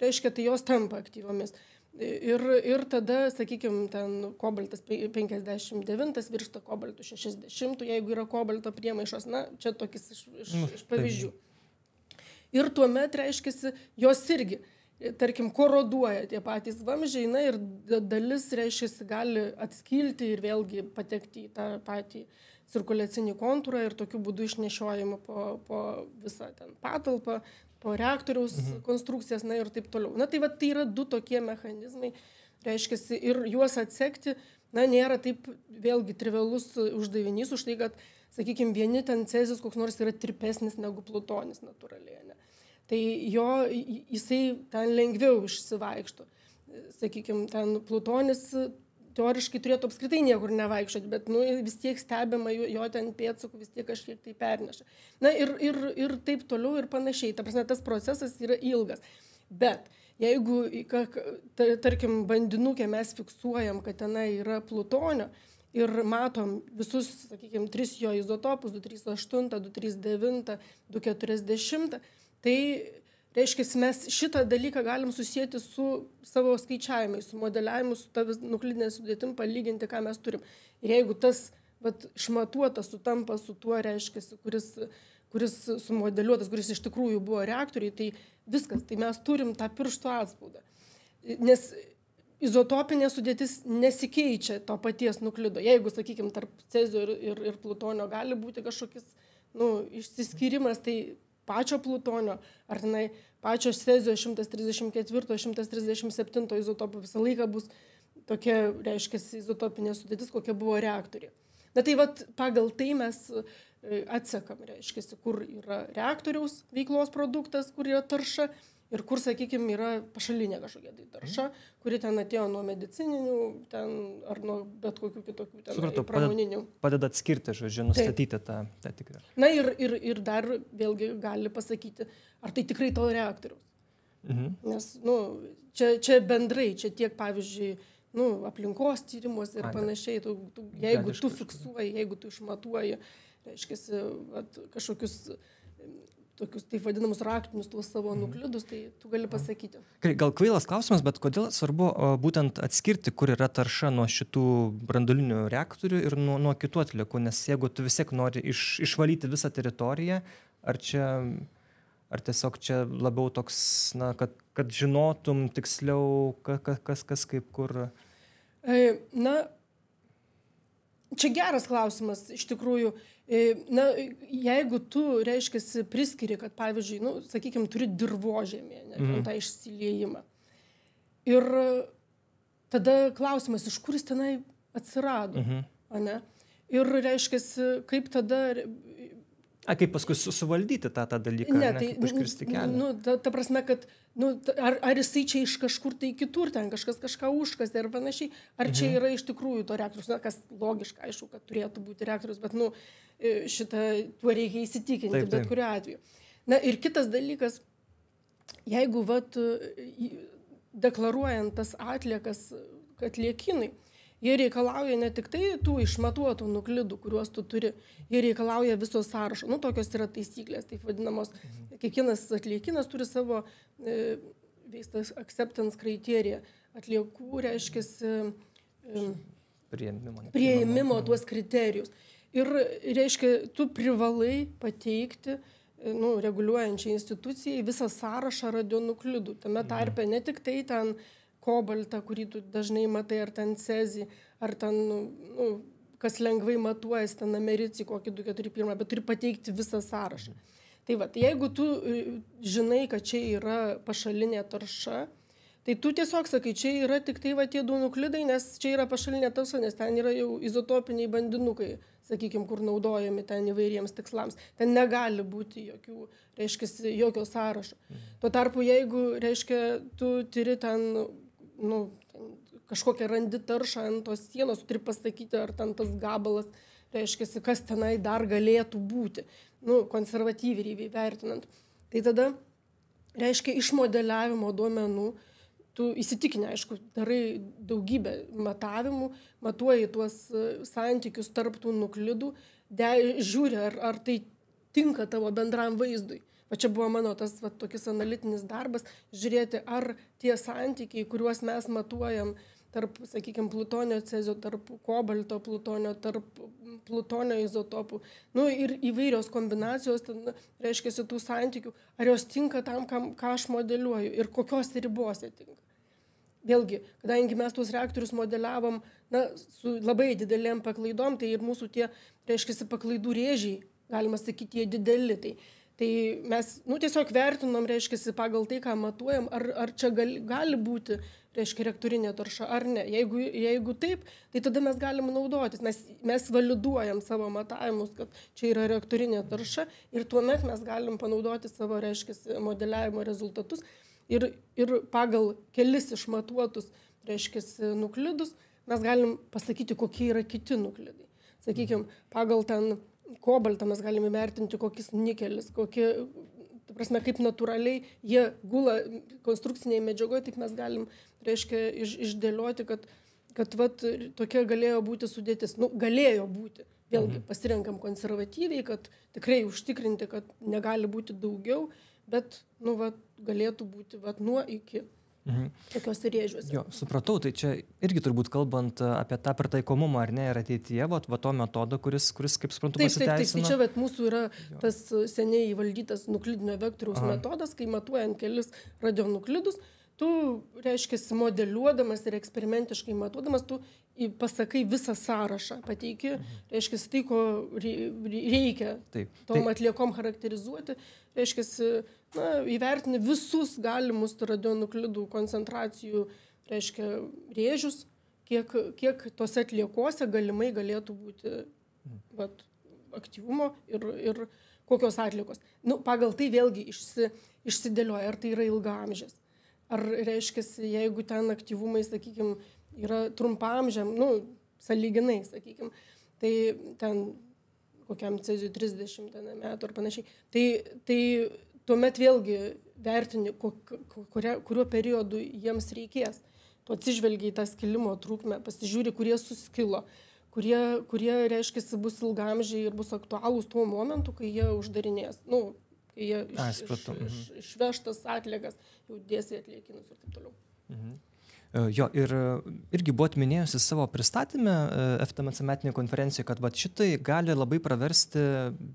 reiškia, tai jos tampa aktyviomis. Ir tada, sakykime, ten kobaltas 59 virsta kobaltu 60, jeigu yra kobalto priemaišos, čia tokis iš pavyzdžių. Ir tuomet, reiškia, jos irgi, tarkim, koroduoja tie patys vamzdžiai, ir dalis, reiškia, gali atskilti ir vėlgi patekti į tą patį cirkuliacinį kontūrą ir tokiu būdu išnešiojama po visą ten patalpą, po reaktoriaus konstrukcijas, ir taip toliau. Tai yra du tokie mechanizmai, reiškia, ir juos atsekti, nėra taip vėlgi trivialus uždavinys už tai, kad, sakykime, vieni ten cezis koks nors yra tirpesnis negu plutonis natūraliai, ne? Tai jisai ten lengviau išsivaikšto. Sakykime, ten plutonis teoriškai turėtų apskritai niekur nevaikščioti, bet vis tiek stebima jo ten pėdsakų, vis tiek kažkiek tai perneša. Ir taip toliau ir panašiai. Ta prasme, tas procesas yra ilgas. Bet jeigu, tarkim, bandinukė mes fiksuojam, kad tenai yra plutonio ir matom visus, sakykime, 3 jo izotopus, 238, 239, 240, tai reiškia, mes šitą dalyką galim susijęti su savo skaičiavimais, su modeliavimu, su ta nuklidinė sudėtim, palyginti, ką mes turim. Ir jeigu tas išmatuotas sutampa su tuo, reiškia, kuris sumodeliuotas, kuris iš tikrųjų buvo reaktoriai, tai viskas, tai mes turim tą piršto atspaudą. Nes izotopinė sudėtis nesikeičia to paties nuklido. Jeigu, sakykime, tarp cezio ir plutonio gali būti kažkokis išsiskyrimas, tai pačio plutonio, ar tenai pačio cezio 134, 137 izotopų visą laiką bus tokia, reiškia, izotopinė sudėtis, kokia buvo reaktoriai. Tai pagal tai mes atsekam, reiškia, kur yra reaktoriaus veiklos produktas, kur yra tarša ir kur, sakykime, yra pašalinė kažkokia tai tarša, kuri ten atėjo nuo medicininių, ar nuo bet kokių kitokių pramoninių. Padeda atskirti, žodžiu, nustatyti tą tikrą. Ir dar vėlgi gali pasakyti, ar tai tikrai to reaktoriaus. Nes, čia bendrai, čia tiek, pavyzdžiui, aplinkos tyrimus ir panašiai, jeigu tu fiksuoji, jeigu tu išmatuoji, reiškia, kažkokius tokius taip vadinamus raktinius tuos savo nuklidus, tai tu gali pasakyti. Gal kvailas klausimas, bet kodėl svarbu būtent atskirti, kur yra tarša nuo šitų branduolinių reaktorių ir nuo kitų atliekų, nes jeigu tu vis tiek nori išvalyti visą teritoriją, ar tiesiog čia labiau toks, kad žinotum tiksliau, kas kaip kur? Čia geras klausimas, iš tikrųjų. Jeigu tu, reiškia, priskiri, kad, pavyzdžiui, sakykime, turi dirvožemį, tą išsiliejimą. Ir tada klausimas, iš kur jis tenai atsirado. Ir, reiškia, kaip tada... Kaip paskui suvaldyti tą dalyką, kaip užkirsti kelią? Ta prasme, kad ar jisai čia iš kažkur tai kitur, ten kažką užkasė ir panašiai, ar čia yra iš tikrųjų to reaktorius, kas logiška, aišku, kad turėtų būti reaktorius, bet tuo reikia įsitikinti, bet kuriuo atveju. Ir kitas dalykas, jeigu deklaruojant tas atliekas, atliekinai, jie reikalauja ne tik tai tų išmatuotų nuklidų, kuriuos tu turi, jie reikalauja viso sąrašo. Tokios yra taisyklės, taip vadinamos. Kiekvienas atliekinas turi savo waste acceptance kriteriją. Atliekų, reiškia, priėmimo tuos kriterijus. Ir, reiškia, tu privalai pateikti reguliuojančiai institucijai visą sąrašą radionuklidų. Tame tarpe ne tik tai ten kobaltą, kurį tu dažnai matai, ar ten cezį, ar ten, kas lengvai matuojas, ten americį, kokį 241, bet turi pateikti visą sąrašą. Tai jeigu tu žinai, kad čia yra pašalinė tarša, tai tu tiesiog sakai, čia yra tik tai tie du nuklidai, nes čia yra pašalinė tarša, nes ten yra jau izotopiniai bandinukai, sakykime, kur naudojami ten įvairiems tikslams. Ten negali būti jokio sąrašo. Tuo tarpu, jeigu, tu tiri ten kažkokią randi taršą ant tos sienos, turi pasakyti, ar ten tas gabalas, reiškia, kas tenai dar galėtų būti, konservatyviai vertinant. Tai tada, reiškia, iš modeliavimo duomenų tu įsitikinę, aišku, darai daugybę matavimų, matuoji tuos santykius tarp tų nuklidų, žiūri, ar tai tinka tavo bendram vaizdui. Va čia buvo mano tas tokis analitinis darbas, žiūrėti, ar tie santykiai, kuriuos mes matuojam tarp, sakykime, plutonio cezio, tarp kobalto plutonio, tarp plutonio izotopų, ir įvairios kombinacijos, reiškia, tų santykių, ar jos tinka tam, ką aš modeliuoju ir kokios ribose tinka. Vėlgi, kadangi mes tuos reaktorius modeliavom su labai didelėm paklaidom, tai ir mūsų tie, reiškia, paklaidų rėžiai, galima sakyti, jie dideli. Tai mes tiesiog vertinom, reiškia, pagal tai, ką matuojam, ar čia gali būti, reiškia, reaktorinė tarša ar ne. Jeigu taip, tai tada mes galim naudotis. Mes validuojam savo matavimus, kad čia yra reaktorinė tarša ir tuomet mes galim panaudoti savo, reiškia, modeliavimo rezultatus ir pagal kelis išmatuotus, reiškia, nuklidus mes galim pasakyti, kokie yra kiti nuklidai. Sakykime, pagal ten kobaltą mes galime įvertinti, kokis nikelis, kaip natūraliai jie gula konstrukcinėje medžiagoje, taip mes galim, reiškia, išdėlioti, kad tokia galėjo būti sudėtis. Galėjo būti. Vėlgi, pasirenkam konservatyviai, kad tikrai užtikrinti, kad negali būti daugiau, bet, galėtų būti, nuo iki. Tokios rėžiuose. Jo, supratau, tai čia irgi turbūt kalbant apie tą pritaikomumą ar ne ir ateityje, to metodo, kuris kaip suprantu, pasiteisina. Taip, čia mūsų yra tas seniai įvaldytas nuklidinio vektoriaus metodas, kai matuojant kelis radionuklidus, tu, reiškia, modeliuodamas ir eksperimentiškai matuodamas, tu pasakai visą sąrašą, pateiki, reiškia, tai, ko reikia tom atliekom charakterizuoti, reiškia, įvertini visus galimus radionuklidų koncentracijų, reiškia, rėžius, kiek tose atliekose galimai galėtų būti aktyvumo ir kokios atliekos. Pagal tai vėlgi išsidėlioja, ar tai yra ilgaamžės. Ar, reiškia, jeigu ten aktyvumai, sakykime, yra trumpaamžiam, sąlyginai, sakykime, tai ten kokiam ceziui 30 metų ar panašiai. Tai tuomet vėlgi vertini, kuriuo periodu jiems reikės. Tu atsižvelgi į tą skilimo trukmę, pasižiūri, kurie suskilo, kurie reiškia, bus ilgaamžiai ir bus aktualūs tuo momentu, kai jie uždarinės. Kai jie išvežtas atliekas, jau dėsi atliekinus ir taip toliau. Jo, ir irgi buvot minėjusi savo pristatymę FTMC metinėje konferencijoje, kad šitai gali labai praversti,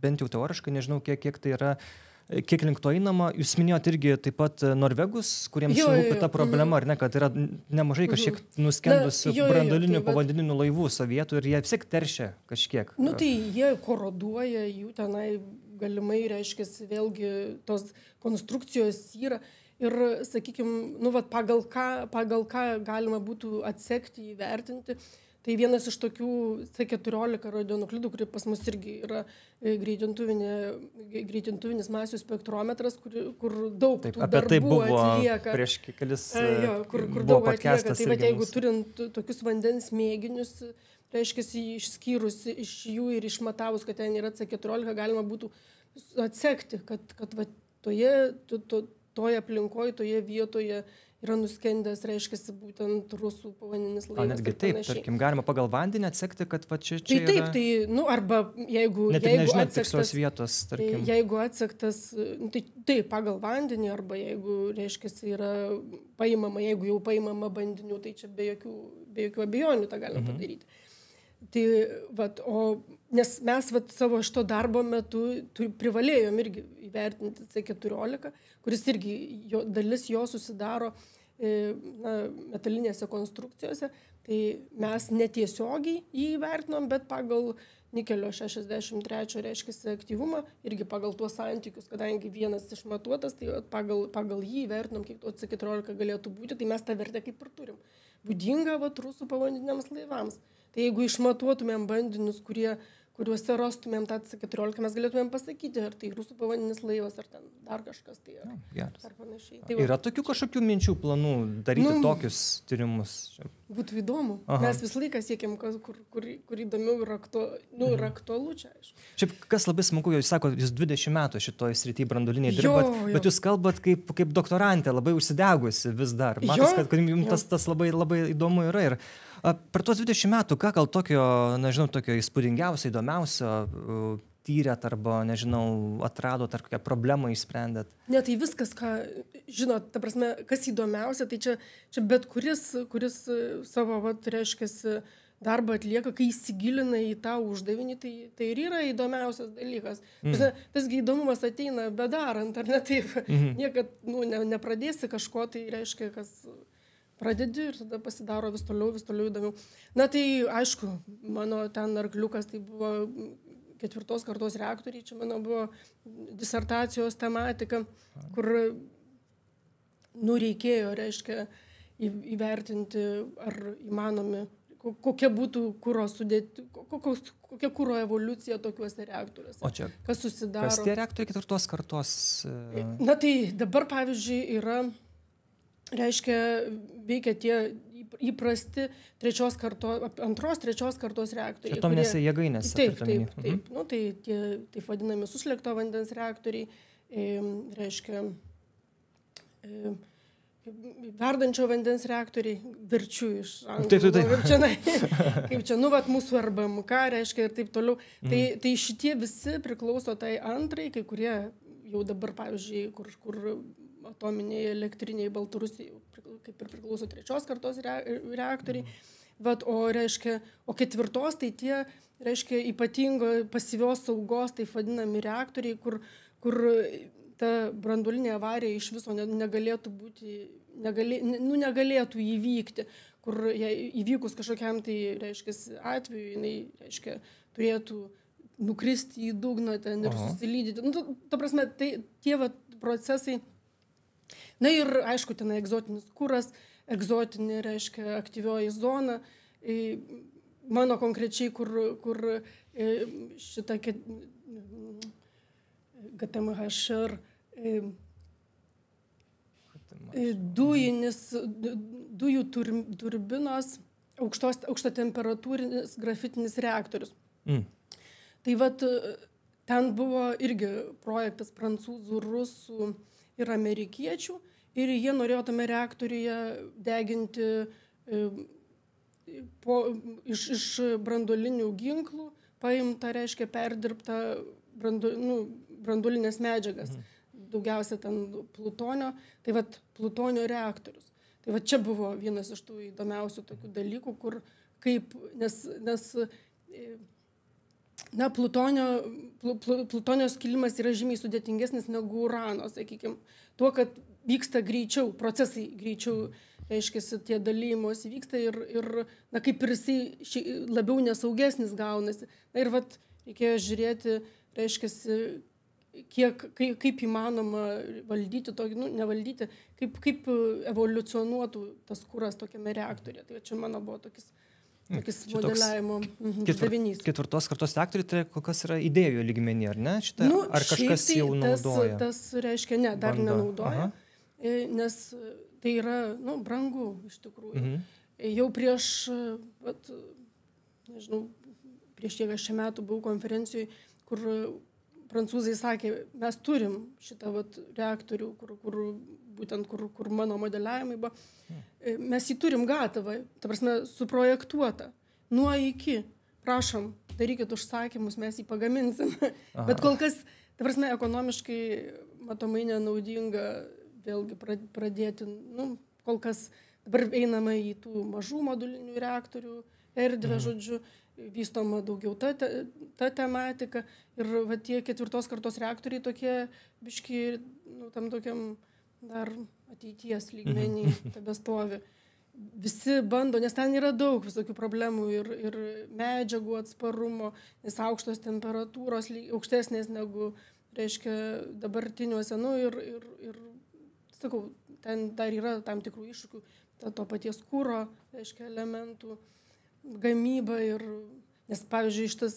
bent jau teoriškai, nežinau, kiek tai yra, kiek link to einama. Jūs minėjot irgi taip pat norvegus, kuriems rūpi ta problema, ar ne, kad yra nemažai kažkiek nuskendusių branduolinių povandeninių laivų sovietų ir jie vis tiek teršia kažkiek. Tai jie koroduoja, jų tenai galimai, reiškia, vėlgi tos konstrukcijos yra. Ir, sakykime, pagal ką galima būtų atsekti, įvertinti, tai vienas iš tokių C14 radionuklidų, kuri pas mus irgi yra greitintuvinis masių spektrometras, kur daug tų darbų atlieka. Prieš kelis kur daug atlieka. Tai jeigu turint tokius vandens mėginius, reiškia, išskyrus iš jų ir išmatavus, kad ten yra C14, galima būtų atsekti, kad toje aplinkoje, toje vietoje yra nuskendęs, reiškia, būtent rusų povandeninis laivas. Netgi taip, tarkim, galima pagal vandenį atsekti, kad čia yra... Taip, arba jeigu atsektas vietos, tarkim. Jeigu atsektas, tai pagal vandenį, arba jeigu, reiškia, yra paimama, jeigu jau paimama bandinių, tai čia be jokių abejonių tą galima padaryti. Tai, nes mes savo šito darbo metu privalėjom irgi įvertinti C14, kuris irgi dalis jo susidaro metalinėse konstrukcijose, tai mes netiesiogiai jį įvertinom, bet pagal nikelio 63, reiškia, aktyvumą, irgi pagal tuos santykius, kadangi vienas išmatuotas, tai pagal jį įvertinom, kiek to C14 galėtų būti, tai mes tą vertę kaip ir turim. Būdinga rusų povandeniniams laivams. Tai jeigu išmatuotumėm bandinius, kurie kuriuose rastumėm tą C-14, mes galėtumėm pasakyti, ar tai rusų pavadinis laivas, ar ten dar kažkas, tai ar panašiai. Tai yra tokių kažkokių minčių, planų daryti tokius tyrimus? Būtų įdomu. Mes visą laiką siekiam, kur įdomiau ir aktualu čia, aišku. Šiaip, kas labai smagu, jūs sakote, jūs 20 metų šitoje srityje branduoliniai dirbat, bet jūs kalbat kaip doktorantė, labai užsidegusi vis dar. Matas, kad jums tas labai, labai įdomu yra. Ir per tuos 20 metų, ką gal tokio, nežinau, tokio įspūdingiausio, įdomiausio tyrėt arba, nežinau, atradot ar kokią problemą išsprendėt? Ne, tai viskas, ką, žinot, ta prasme, kas įdomiausia, tai čia bet kuris savo, reiškia, darbą atlieka, kai įsigilina į tą uždavinį, tai ir yra įdomiausias dalykas. Tasgi įdomumas ateina bedarant, ar ne taip? Niekad nepradėsi kažko, tai reiškia, kas pradedi ir tada pasidaro vis toliau įdomiau. Na tai, aišku, mano ten arkliukas tai buvo 4 kartos reaktoriai, čia mano buvo disertacijos tematika, kur reikėjo, reiškia, įvertinti, ar įmanomi, kokia būtų kokia kuro evoliucija tokiuose reaktoriuose. O čia, kas susidaro? Kas tie reaktoriai 4 kartos? Na tai dabar, pavyzdžiui, yra, reiškia, veikia tie įprasti 2-3 kartos reaktoriai. Atominėse jėgainėse. Taip. Nu, tai taip vadinami suslėgto vandens reaktoriai, reiškia, verdančio vandens reaktoriai, verčiu iš anglų. Kaip čia, mūsų RBMK, reiškia, ir taip toliau. Tai šitie visi priklauso tai antrai, kai kurie jau dabar, pavyzdžiui, kur atominiai elektriniai Baltarusiai, kaip ir priklauso 3 kartos reaktoriai. O 4, tai tie, reiškia, ypatingo pasyvios saugos, taip vadinami reaktoriai, kur ta branduolinė avarija iš viso negalėtų būti, negalėtų įvykti, kur įvykus kažkokiam tai, reiškia, atveju, jinai, reiškia, turėtų nukristi į dugną ten ir susilydyti. Ta prasme, tai tie procesai. Na ir, aišku, ten egzotinis kuras, egzotinė, reiškia, aktyvioji zona. Mano konkrečiai, kur šitą GTMHR dujų turbinos aukštatemperatūrinis grafitinis reaktorius. Tai ten buvo irgi projektas prancūzų, rusų ir amerikiečių ir jie norėjo tame reaktoriuje deginti iš branduolinių ginklų paimtą, reiškia, perdirbtą branduolinės medžiagas. Daugiausia ten plutonio, tai plutonio reaktorius. Tai čia buvo vienas iš tų įdomiausių tokių dalykų, kur plutonio skilimas yra žymiai sudėtingesnis negu urano, sakykime. Tuo, kad vyksta greičiau, procesai greičiau, reiškia, tie dalymosi vyksta ir kaip ir jisai labiau nesaugesnis gaunasi. Na ir reikėjo žiūrėti, reiškia, kaip įmanoma valdyti, nevaldyti, kaip evoliucionuotų tas kuras tokiame reaktoriuje. Tai čia mano buvo tokis modeliavimo uždavinys. 4 kartos reaktoriai, tai kol kas yra idėjų lygmenį, ar ne? Ar kažkas jau naudoja? Tas reiškia, ne, dar nenaudoja, nes tai yra, brangu iš tikrųjų. Jau prieš, nežinau, prieš tiek aš metų buvau konferencijoje, kur prancūzai sakė, mes turim šitą reaktorių, kur mano modeliavimai buvo. Mes jį turim gatavą, ta prasme, suprojektuotą. Nuo iki, prašom, darykit užsakymus, mes jį pagaminsim. Bet kol kas, ta prasme, ekonomiškai matomai nenaudinga vėlgi pradėti, kol kas dabar einama į tų mažų modulinių reaktorių erdvę, žodžiu, vystoma daugiau ta tematika ir tie 4 kartos reaktoriai tokie biški, tam tokiam dar ateities lygmenį tebestovi. Visi bando, nes ten yra daug visokių problemų ir medžiagų atsparumo, nes aukštos temperatūros, aukštesnės negu, reiškia, dabartiniuose, ir sakau, ten dar yra tam tikrų iššūkių, to paties kuro, reiškia, elementų gamyba nes, pavyzdžiui, šitas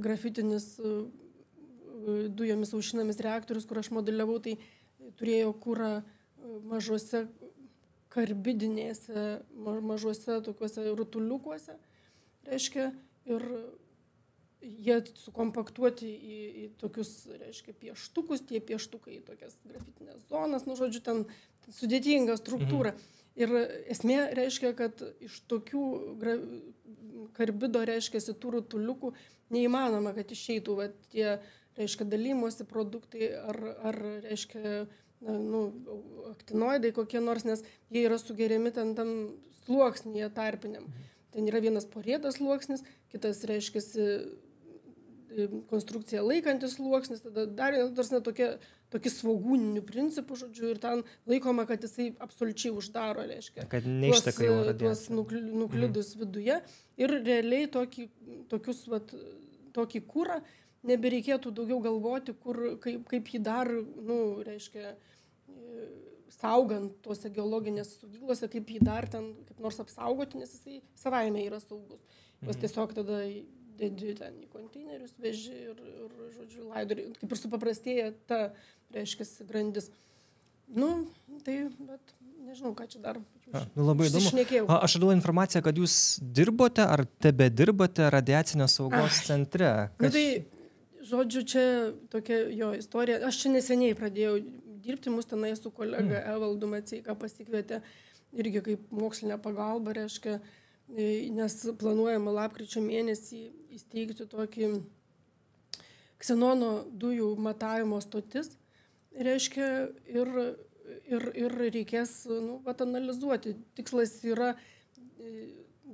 grafitinis dujomis aušinamis reaktorius, kur aš modeliavau, tai turėjo kurą mažose karbidinėse, mažose tokiuose rutuliukuose, reiškia, ir jie sukompaktuoti į tokius, reiškia, pieštukus, tie pieštukai į tokias grafitinės zonas, nu, žodžiu, ten sudėtinga struktūra. Ir esmė reiškia, kad iš tokių karbido, reiškia, tų rutuliukų neįmanoma, kad išeitų va, tie, reiškia, dalymosi produktai ar reiškia, nu, aktinoidai kokie nors, nes jie yra sugeriami ten tam sluoksnyje tarpiniam. Ten yra vienas porėtas sluoksnis, kitas, reiškia, konstrukciją laikantis sluoksnis, tada dar vienas tokį svogūninių principų, žodžiu, ir ten laikoma, kad jisai absoliučiai uždaro, reiškia, kad neišteka jau radiacija. Tuos nuklidus viduje. Ir realiai tokį kurą nebereikėtų daugiau galvoti, kaip jį dar, nu, reiškia, saugant tuose geologinės saugyklose, kaip jį dar ten kaip nors apsaugoti, nes jisai savaime yra saugus. Jos tiesiog tada dedi ten į konteinerius, veži ir žodžiu, laidori, kaip ir supaprastėja ta, reiškia, grandis. Nu, tai, bet nežinau, ką čia dar. Labai įdomu. Aš radau informaciją, kad jūs dirbote ar tebedirbate radiacinės saugos centre. Nu, tai, žodžiu, čia tokia jo istorija. Aš čia neseniai pradėjau dirbti, mus tenai su kolega Evaldu Maceika pasikvietė irgi kaip mokslinę pagalbą, reiškia, nes planuojama lapkričio mėnesį įsteigti tokį ksenono dujų matavimo stotis, reiškia, ir reikės, nu, analizuoti. Tikslas yra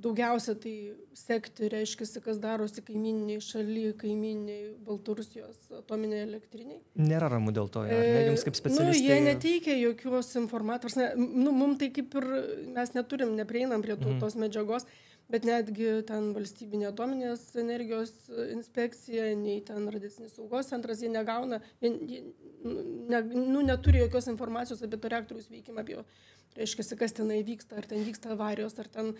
daugiausia tai sekti, reiškia, kas darosi kaimyniniai šaly, kaimyniniai Baltarusijos atominiai elektriniai. Nėra ramu dėl to, ne? Jums kaip specialistai. Nu, jie neteikia jokios informacijos. Nu, mums tai kaip ir mes neprieinam prie tos medžiagos, bet netgi ten valstybinė atominės energijos inspekcija, nei ten radiacinės saugos centras, jie negauna, neturi jokios informacijos apie to reaktoriaus veikimą, apie jo, reiškia, kas tenai vyksta, ar ten vyksta avarijos, ar ten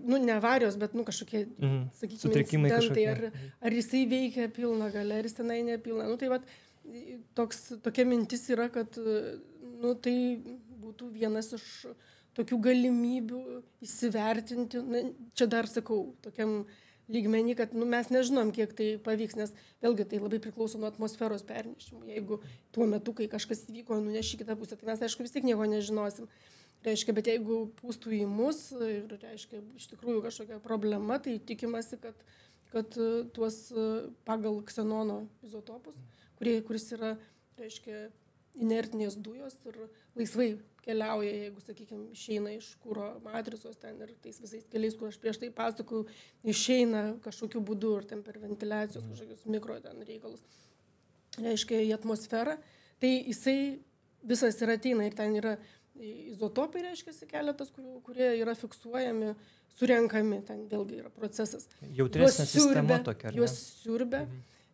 nu, ne avarijos, bet, nu, kažkokie, sakykime, incidentai, ar jisai veikia pilną galę, ar jis tenai nepilną. Nu, tai vat, tokia mintis yra, kad, nu, tai būtų vienas iš tokių galimybių įsivertinti, čia dar sakau, tokiam lygmenį, kad, nu, mes nežinom, kiek tai pavyks, nes vėlgi tai labai priklauso nuo atmosferos pernešimų. Jeigu tuo metu, kai kažkas įvyko, nuneš į kitą pusę, tai mes, aišku, vis tiek nieko nežinosim. Reiškia, bet jeigu pūstų į mus ir, reiškia, iš tikrųjų kažkokia problema, tai tikimasi, kad tuos pagal ksenono izotopus, kuris yra, reiškia, inertinės dujos ir laisvai keliauja, jeigu, sakykime, išeina iš kuro matricos ten ir tais visais keliais, kur aš prieš tai pasakojau, išeina kažkokiu būdu ir ten per ventiliacijos kažkokius mikro ten reikalus, reiškia, į atmosferą, tai jisai visas ir ateina ir ten yra izotopai, reiškia, keletas, kurie yra fiksuojami, surenkami, ten vėlgi yra procesas. Jautresnė sistema tokia, ar ne? Juos siurbia,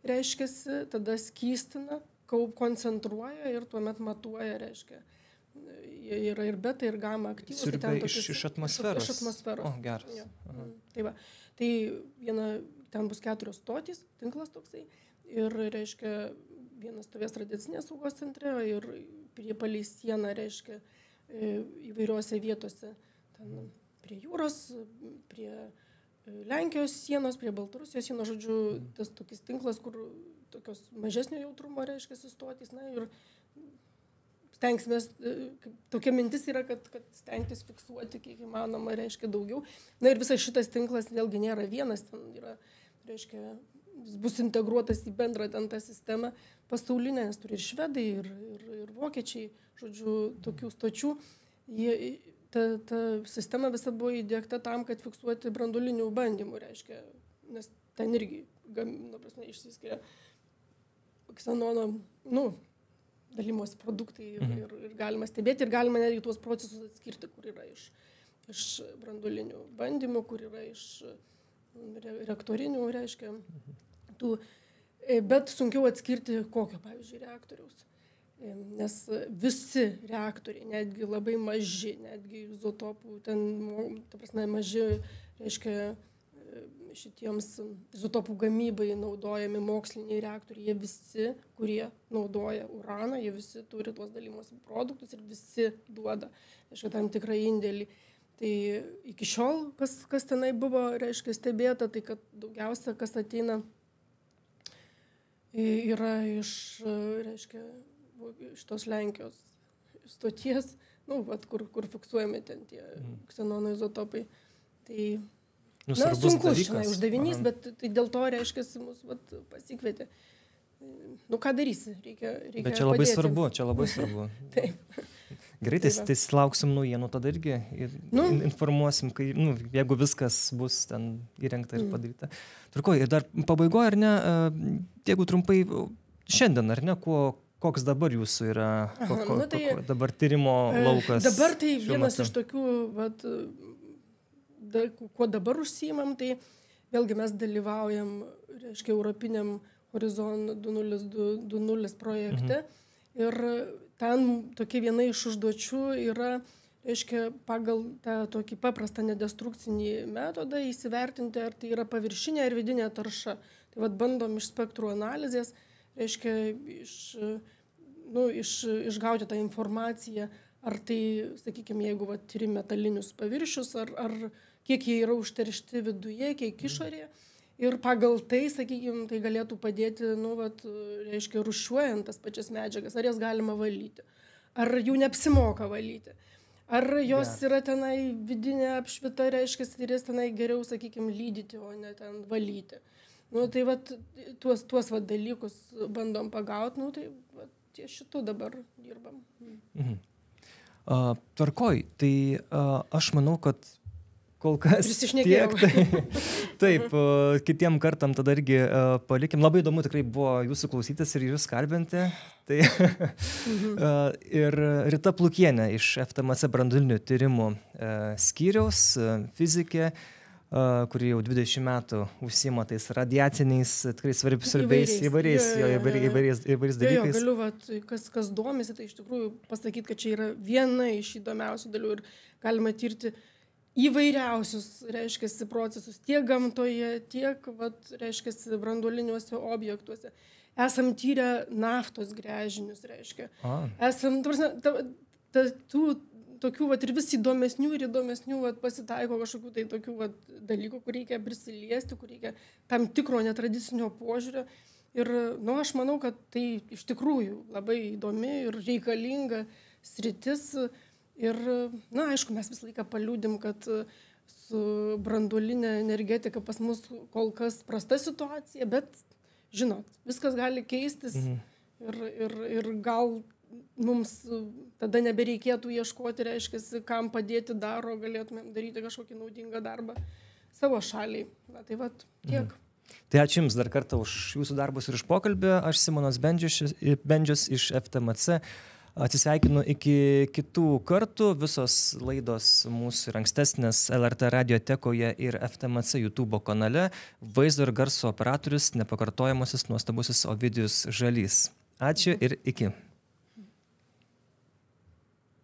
reiškia, tada skystina, koncentruoja ir tuomet matuoja, reiškia, yra ir beta, ir gamma aktyvus. Siurbia iš atmosferos? Iš atmosferos. O, geras. Ja. Tai va, tai ten bus 4 stotys, tinklas toksai, ir, reiškia, vienas stovės radiacinės saugos centre ir palei sieną, reiškia, įvairiose vietose, ten prie jūros, prie Lenkijos sienos, prie Baltarusijos sienos, žodžiu, tas tokis tinklas, kur tokios mažesnio jautrumo, reiškia, stotys, na ir stengsime, tokia mintis yra, kad stengtis fiksuoti kiek įmanoma, reiškia, daugiau. Na ir visas šitas tinklas vėlgi nėra vienas, ten yra, reiškia, jis bus integruotas į bendrą ten tą sistemą pasaulinę, nes turi ir švedai, ir vokiečiai, žodžiu, tokių stočių. Ta sistema visa buvo įdiegta tam, kad fiksuoti branduolinių bandymų, reiškia, nes ten irgi, išsiskiria ksenono, nu, dalymosi produktai ir galima stebėti, ir galima netgi tuos procesus atskirti, kur yra iš branduolinių bandymų, kur yra iš reaktorinių, reiškia, bet sunkiau atskirti kokio, pavyzdžiui, reaktoriaus. Nes visi reaktoriai, netgi labai maži, netgi izotopų, ten, ta prasme, maži, reiškia, šitiems izotopų gamybai naudojami moksliniai reaktoriai, jie visi, kurie naudoja uraną, jie visi turi tuos dalymosi produktus ir visi duoda, reiškia, tam tikrą indėlį. Tai iki šiol, kas tenai buvo, reiškia, stebėta, tai kad daugiausia, kas ateina, yra reiškia, iš tos Lenkijos stoties, kur fiksuojami ten tie ksenono izotopai. Tai sunku šiandien uždavinys, bet tai dėl to, reiškia, mus pasikvietė. Ką darysi? Reikia bet čia labai svarbu, Taip. Gerai, tai lauksim naujienų, tada irgi informuosim, kai, jeigu viskas bus ten įrengta ir padaryta. Tvarkoj, ir dar pabaigoje, ar ne, jeigu trumpai, šiandien, ar ne, koks dabar jūsų yra, dabar tyrimo laukas? Dabar tai vienas iš tokių, kuo dabar užsiimam, tai vėlgi mes dalyvaujam, reiškia, Europiniam Horizon 2020 projekte. Ir ten tokia viena iš užduočių yra, reiškia, pagal tą tokį paprastą nedestrukcinį metodą įsivertinti, ar tai yra paviršinė ar vidinė tarša. Tai bandom iš spektrų analizės, reiškia, išgauti tą informaciją, ar tai, sakykime, jeigu turi metalinius paviršius, ar kiek jie yra užteršti viduje, kiek išorėje. Ir pagal tai, sakykime, tai galėtų padėti, reiškia, rūšiuojant tas pačias medžiagas, ar jas galima valyti, ar jų neapsimoka valyti, ar jos yra tenai vidinė apšvita, reiškia, ir jas tenai geriau, sakykime, lydyti, o ne ten valyti. Tai tuos dalykus bandom pagauti, tai ties šitų dabar dirbam. Tvarkoj, tai aš manau, kad kol kas tiek. Taip, kitiem kartam tada irgi palikim. Labai įdomu tikrai buvo jūsų klausytis ir jūs kalbinti. Tai, ir Rita Plukienė iš FTMC branduolinių tyrimų skyriaus, fizikė, kuri jau 20 metų užsiima tais radiaciniais, tikrai svarbiais įvairiais dalykais. Jo, galiu, kas domisi, tai iš tikrųjų pasakyti, kad čia yra viena iš įdomiausių dalių ir galima tirti įvairiausius, reiškia, procesus tiek gamtoje, tiek, reiškia, branduoliniuose objektuose. Esam tyrę naftos gręžinius, reiškia. Esam, tokių ir vis įdomesnių pasitaiko kažkokių tai tokių dalykų, kur reikia prisiliesti, kur reikia tam tikro netradicinio požiūrio. Ir, aš manau, kad tai iš tikrųjų labai įdomi ir reikalinga sritis. Ir, aišku, mes visą laiką paliūdim, kad su branduolinė energetika pas mus kol kas prasta situacija, bet, žinot, viskas gali keistis ir gal mums tada nebereikėtų ieškoti, reiškia, kam padėti daro, galėtumėm daryti kažkokį naudingą darbą savo šaliai. Tiek. Tai ačiū Jums dar kartą už Jūsų darbus ir už pokalbį. Aš Simonas Bendžius iš FTMC. Atsisveikinu iki kitų kartų. Visos laidos mūsų ir ankstesnės LRT radiotekoje ir FTMC YouTube kanale. Vaizdo ir garso operatorius nepakartojamasis nuostabusis Ovidijus Žalys. Ačiū ir iki.